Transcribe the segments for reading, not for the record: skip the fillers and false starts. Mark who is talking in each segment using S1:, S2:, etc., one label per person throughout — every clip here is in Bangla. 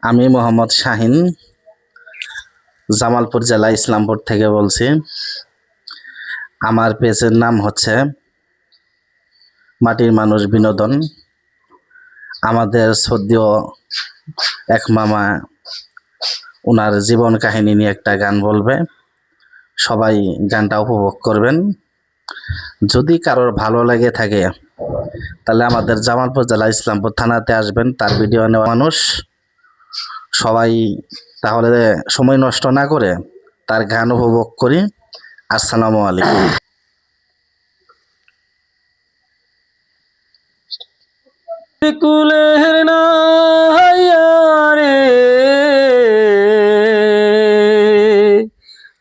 S1: আমি মোহাম্মদ শাহিন জামালপুর জেলা ইসলামপুর থেকে বলছি। আমার পেজের নাম হচ্ছে মাটির মানুষ বিনোদন। আমাদের শ্রদ্ধেয় এক মামা ওনার জীবন কাহিনী নিয়ে একটা গান বলবে, সবাই গানটা উপভোগ করবেন। যদি কারোর ভালো লেগে থাকে তাহলে আমাদের জামালপুর জেলা ইসলামপুর থানাতে আসবেন। তার ভিডিও নেওয়া মানুষ সবাই, তাহলে সময় নষ্ট না করে তার গান উপভোগ করি। আসসালামু আলাইকুম।
S2: কুলের নাইয়ারে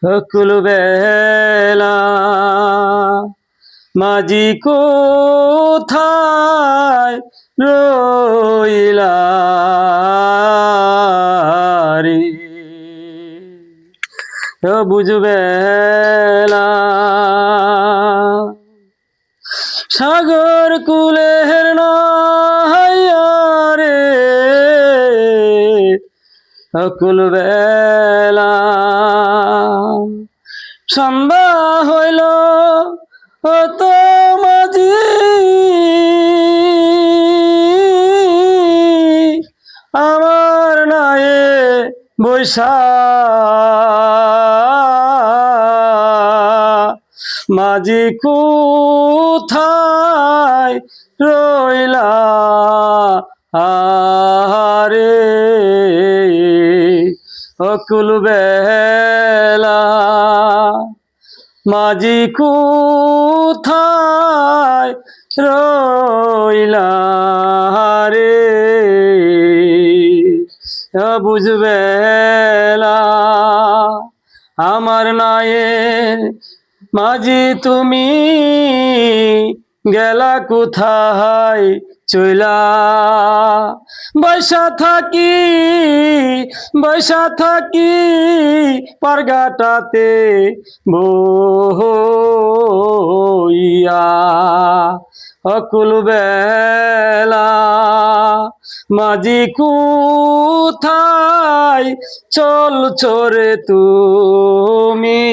S2: হকুল বেলা মাঝি কোথায় রইলা রে বুঝবেলা সাগর কুলের নাইয়ারে অকুল বেলা সন্ধ্যা হইল তো মাঝি আমার নায়ে বৈশা মাঝি কোথায় রইলা আরে অকুল বেলা মাঝি কোথায় রইলা রে বুঝবেলা আমার নায়ের মাঝি তুমি গেলা কোথায় চইলা বৈশা থাকি পারগাটাতে বইয়া অকুল বেলা মাঝি কোথায় চল চরে তুমি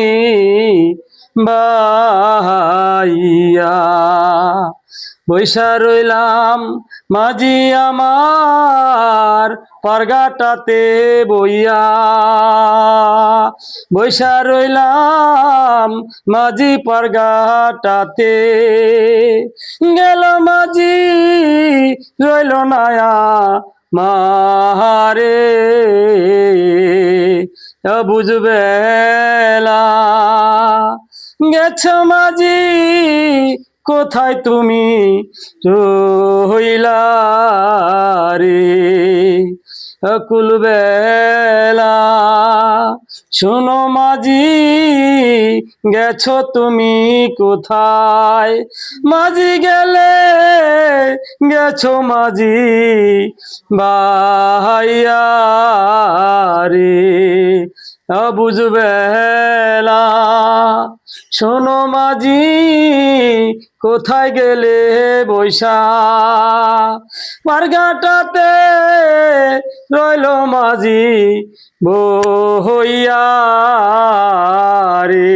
S2: বাইয়া বৈশা রইলাম মাঝি আমার পারগাটাতে বইয়া বৈশা রইলাম মাঝি পারগাটাতে গেল মাঝি রইল নায়া মারে বুঝবেলা গেছ মাঝি কোথায় তুমি রইলা রে অকুল বেলা শোনো মাঝি গেছ তুমি কোথায় মাঝি গেলে গেছো মাঝি বাইয়া রে বুঝবেলা শোনো মাঝি কোথায় গেলে বৈশা পারগাটাতে রইল মাঝি বইয়া রে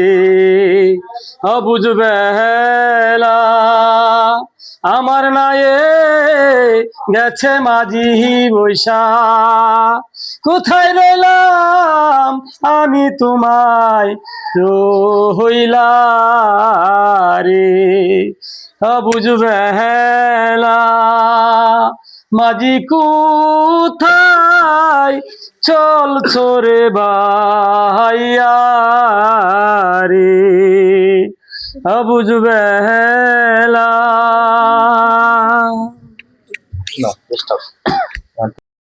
S2: বুঝবেলা আমার নায়ে গেছে মাঝি বৈশা কোথায় রইলাম আমি তোমায় রইলা রে বুঝবেলা মাঝি কোথায় চল চরে বাইয়া রে বুঝবেলা।